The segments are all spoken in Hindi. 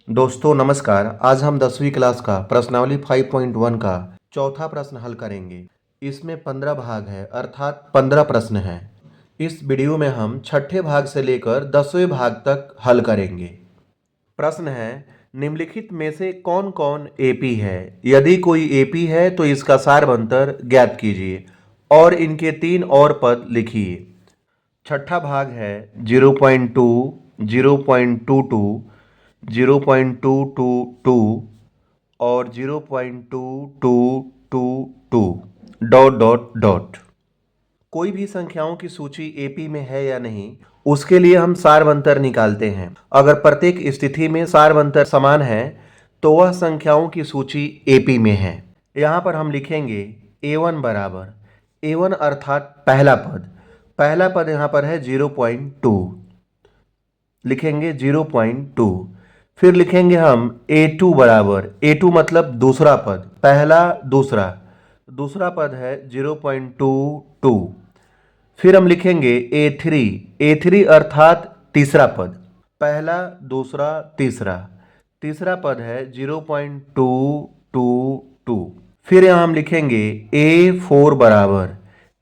दोस्तों नमस्कार। आज हम 10वीं क्लास का प्रश्नावली 5.1 का चौथा प्रश्न हल करेंगे। इसमें 15 भाग है अर्थात 15 प्रश्न हैं। इस वीडियो में हम छठे भाग से लेकर 10वें भाग तक हल करेंगे। प्रश्न है, निम्नलिखित में से कौन कौन एपी है? यदि कोई एपी है तो इसका सारवंतर ज्ञात कीजिए और इनके 3 और पद लिखिए। छठा भाग है 0.2, 0.22, 0.222 और 0.2222 डॉट डॉट डॉट। कोई भी संख्याओं की सूची एपी में है या नहीं, उसके लिए हम सारवंतर निकालते हैं। अगर प्रत्येक स्थिति में सारवंतर समान है तो वह संख्याओं की सूची एपी में है। यहाँ पर हम लिखेंगे a1 बराबर a1 अर्थात पहला पद यहाँ पर है 0.2, लिखेंगे 0.2। फिर लिखेंगे हम a2 बराबर a2 मतलब दूसरा पद, दूसरा पद है 0.22। फिर हम लिखेंगे a3 अर्थात तीसरा पद, तीसरा पद है 0.222। फिर यहाँ हम लिखेंगे a4 बराबर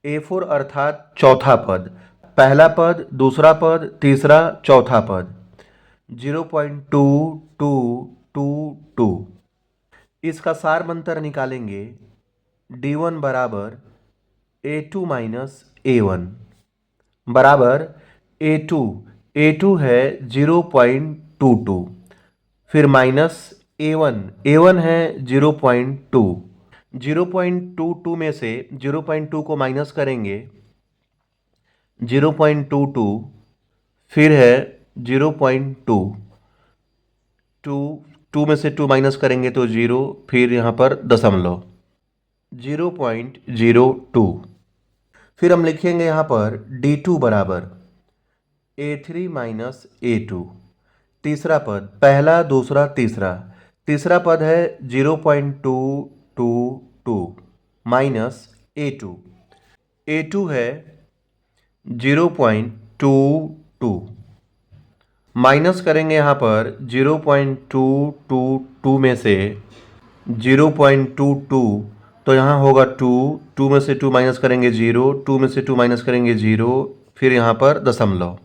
a4 अर्थात चौथा पद, पहला पद, दूसरा पद, तीसरा, चौथा पद 0.2222। इसका सारवंतर निकालेंगे d1 बराबर a2 माइनस a1 बराबर a2 है 0.22, फिर माइनस a1 है 0.22 में से 0.2 को माइनस करेंगे 0.22, फिर है 0.2, 2 में से 2 माइनस करेंगे तो 0, फिर यहाँ पर दशमलव 0.02। फिर हम लिखेंगे यहाँ पर d2 बराबर a3 माइनस a2, तीसरा पद, पहला, दूसरा, तीसरा पद है 0.222 माइनस a2 है 0.22, माइनस करेंगे यहाँ पर 0.222 में से 0.22, तो यहाँ होगा 2 में से 2 माइनस करेंगे 0, 2 में से 2 माइनस करेंगे 0, फिर यहाँ पर दशमलव,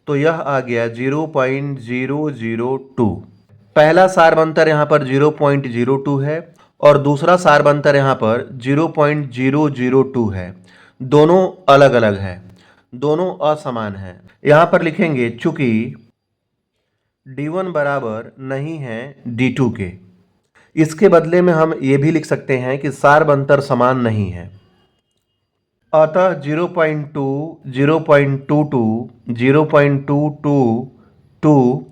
तो यह आ गया 0.002। पहला सारवंतर यहाँ पर 0.02 है और दूसरा सारवंतर यहाँ पर 0.002 है। दोनों अलग अलग है, दोनों असमान है। यहाँ पर लिखेंगे चूंकि d1 बराबर नहीं है d2 के, इसके बदले में हम ये भी लिख सकते हैं कि सारवंतर समान नहीं है। अतः 0.2, 0.22, 0.222,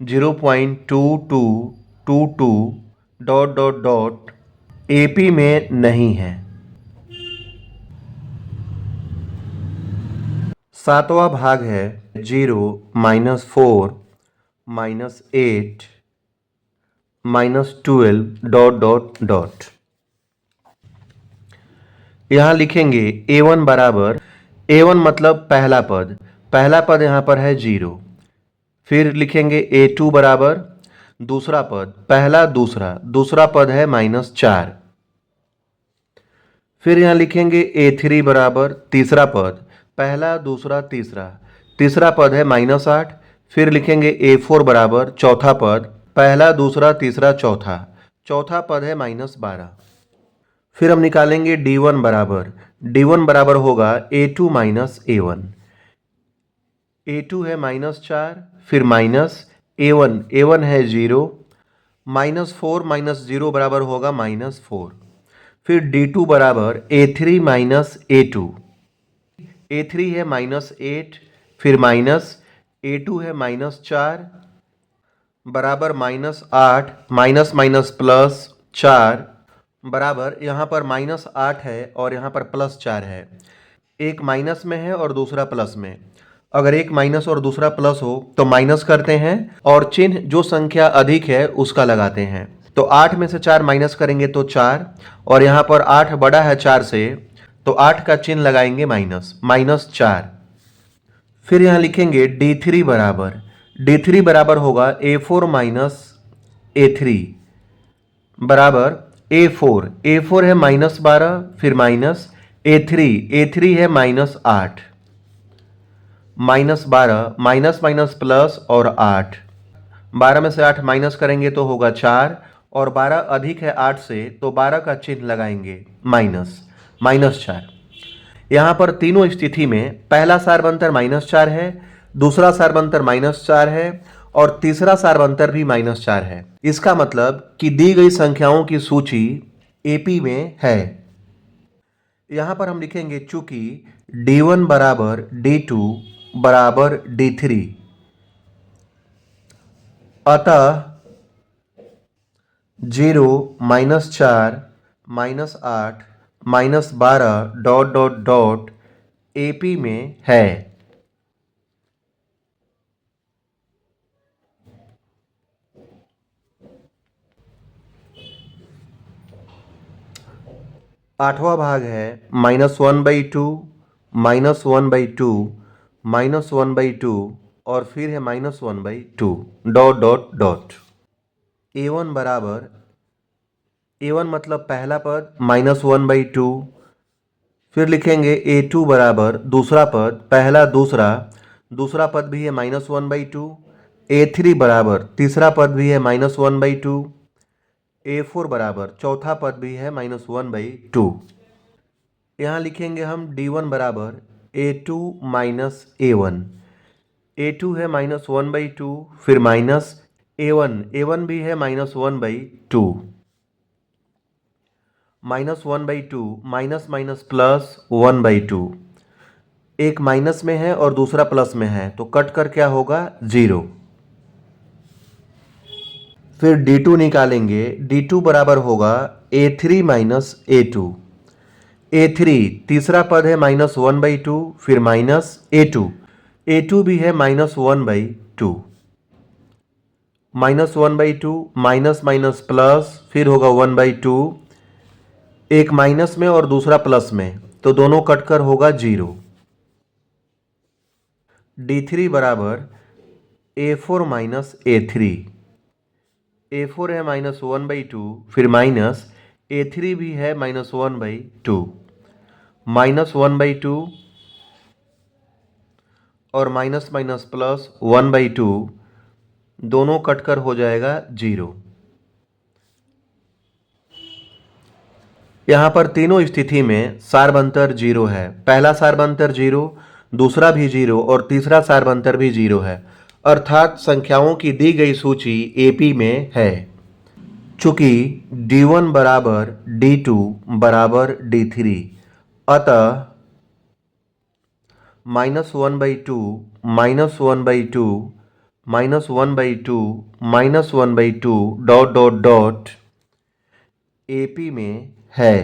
0.2222 डॉट डॉट डॉट एपी में नहीं है। सातवां भाग है 0, -4, -8, -12 डॉट डॉट डॉट। यहाँ लिखेंगे a1 बराबर a1 मतलब पहला पद यहाँ पर है 0। फिर लिखेंगे a2 बराबर दूसरा पद, पहला, दूसरा पद है -4। फिर यहाँ लिखेंगे a3 बराबर तीसरा पद, पहला, दूसरा, तीसरा पद है -8। फिर लिखेंगे a4 बराबर चौथा पद, पहला, दूसरा, तीसरा, चौथा पद है -12। फिर हम निकालेंगे d1 बराबर होगा a2 माइनस a1, a2 है -4, फिर माइनस a1 है 0, -4 माइनस 0 बराबर होगा -4। फिर d2 बराबर a3 माइनस a2, a3 है -8, फिर माइनस a2 है -4 बराबर -8, माइनस माइनस प्लस 4 बराबर, यहाँ पर -8 है और यहाँ पर +4 है। एक माइनस में है और दूसरा प्लस में। अगर एक माइनस और दूसरा प्लस हो तो माइनस करते हैं और चिन्ह जो संख्या अधिक है उसका लगाते हैं। तो 8 में से 4 माइनस करेंगे तो 4, और यहाँ पर 8 बड़ा है 4 से, तो 8 का चिन्ह लगाएंगे -4। फिर यहाँ लिखेंगे d3 बराबर D3 बराबर होगा A4 माइनस A3 बराबर A4 है -12, फिर माइनस A3 है -8, -12 माइनस माइनस प्लस और 8, 12 में से 8 माइनस करेंगे तो होगा 4, और 12 अधिक है 8 से तो 12 का चिन्ह लगाएंगे -4। यहाँ पर तीनों स्थिति में पहला सारबंतर -4 है, दूसरा सारबंतर -4 है और तीसरा सारबंतर भी -4 है। इसका मतलब कि दी गई संख्याओं की सूची एपी में है। यहाँ पर हम लिखेंगे चूंकि D1 बराबर D2 बराबर D3, अतः 0 -4 -8 -12 डॉट डॉट डॉट एपी में है। आठवां भाग है -1/2 -1/2 -1/2 और फिर है -1/2 डॉट डॉट डॉट। A1 बराबर, A1 मतलब पहला पद -1/2, फिर लिखेंगे A2 बराबर दूसरा पद पहला दूसरा, दूसरा पद भी है -1/2, A3 बराबर तीसरा पद भी है -1/2, A4 बराबर चौथा पद भी है -1/2। यहाँ लिखेंगे हम D1 बराबर A2 माइनस A1, A2 है -1/2, फिर माइनस A1 भी है -1/2, -1/2 माइनस माइनस प्लस 1/2, एक माइनस में है और दूसरा प्लस में है तो कट कर क्या होगा 0। फिर D2 निकालेंगे, D2 बराबर होगा A3 माइनस A2, A3 तीसरा पद है -1/2, फिर माइनस A2 भी है -1/2, -1/2 माइनस माइनस प्लस, फिर होगा 1/2, एक माइनस में और दूसरा प्लस में तो दोनों कटकर होगा 0। D3 बराबर A4 माइनस A3, A4 है -1/2, फिर माइनस A3 भी है -1/2, -1/2 और माइनस माइनस प्लस 1/2 दोनों कटकर हो जाएगा 0। यहाँ पर तीनों स्थिति में सारबंतर 0 है, पहला सारबंतर 0, दूसरा भी 0 और तीसरा सारबंतर भी 0 है, अर्थात संख्याओं की दी गई सूची एपी में है। चूंकि D1 बराबर D2 बराबर D3, अतः -1/2 -1/2 -1/2 -1/2 डॉट डॉट डॉट एपी में है।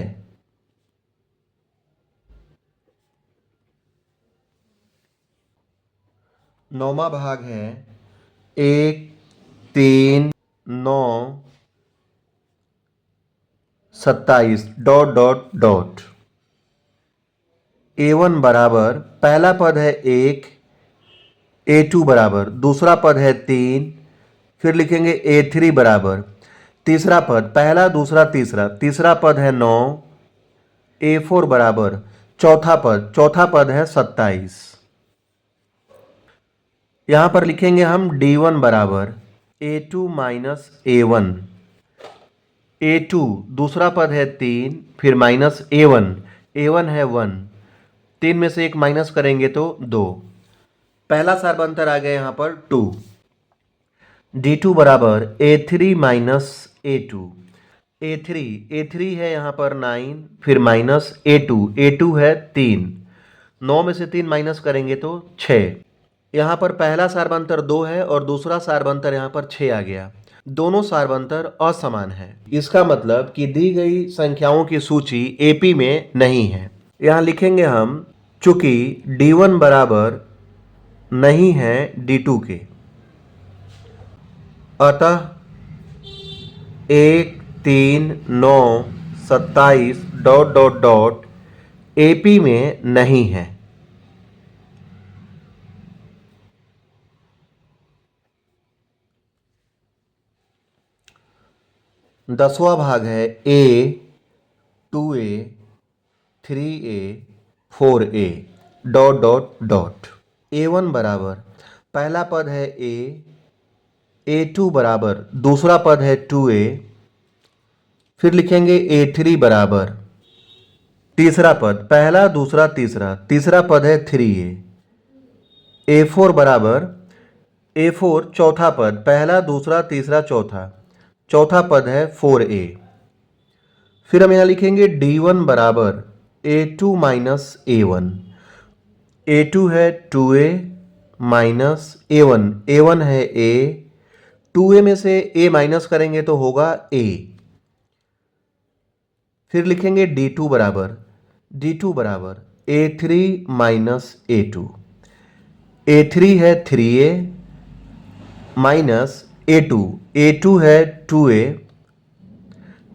नौवां भाग है 1 3 9 27 डॉट डॉट डॉट। A1 बराबर पहला पद है 1, A2 बराबर दूसरा पद है 3, फिर लिखेंगे A3 बराबर तीसरा पद पहला दूसरा तीसरा, तीसरा पद है 9, A4 बराबर चौथा पद है 27। यहाँ पर लिखेंगे हम D1 बराबर A2 माइनस A1, A2 दूसरा पद है 3, फिर माइनस A1 है 1, 3 में से एक माइनस करेंगे तो 2, पहला सारबंतर आ गया यहाँ पर 2। D2 बराबर A3 माइनस A2, A3 है यहाँ पर 9, फिर माइनस A2 है 3, 9 में से 3 माइनस करेंगे तो 6। यहाँ पर पहला सारबंतर 2 है और दूसरा सारबंतर यहाँ पर 6 आ गया, दोनों सारबंतर असमान है। इसका मतलब कि दी गई संख्याओं की सूची एपी में नहीं है। यहाँ लिखेंगे हम चूंकि D1 बराबर नहीं है D2 के, अतः 1 3 9 27 डॉट डॉट डॉट एपी में नहीं है। 10वां भाग है ए 2a 3a 4a dot dot dot. a1 बराबर पहला पद है a, a2 बराबर दूसरा पद है 2a, फिर लिखेंगे a3 बराबर तीसरा पद पहला दूसरा तीसरा, तीसरा पद है 3a, a4 बराबर a4 चौथा पद पहला दूसरा तीसरा चौथा, चौथा पद है 4a। फिर हम यहाँ लिखेंगे d1 बराबर a2 माइनस a1, a2 है 2a माइनस a1, a1 है a, 2a में से a माइनस करेंगे तो होगा a। फिर लिखेंगे d2 बराबर a3 माइनस a2, a3 है 3a माइनस a2, a2 है 2a,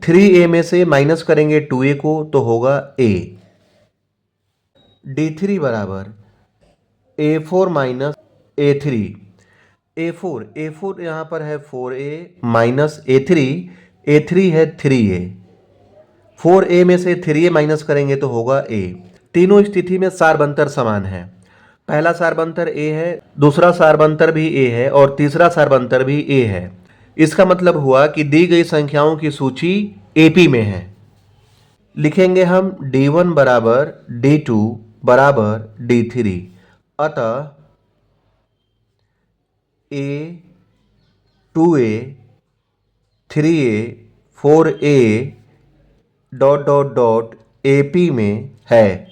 3a में से माइनस करेंगे 2a को तो होगा a। d3 बराबर a4 माइनस a3, a4 यहाँ पर है 4a माइनस a3, a3 है 3a, 4a में से 3a माइनस करेंगे तो होगा a। तीनों स्थिति में सारबंतर समान है। पहला सारबंतर a है, दूसरा सारबंतर भी a है और तीसरा सारबंतर भी a है। इसका मतलब हुआ कि दी गई संख्याओं की सूची AP में है। लिखेंगे हम d1 बराबर d2 बराबर d3, अतः a 2a 3a 4a dot dot dot AP में है।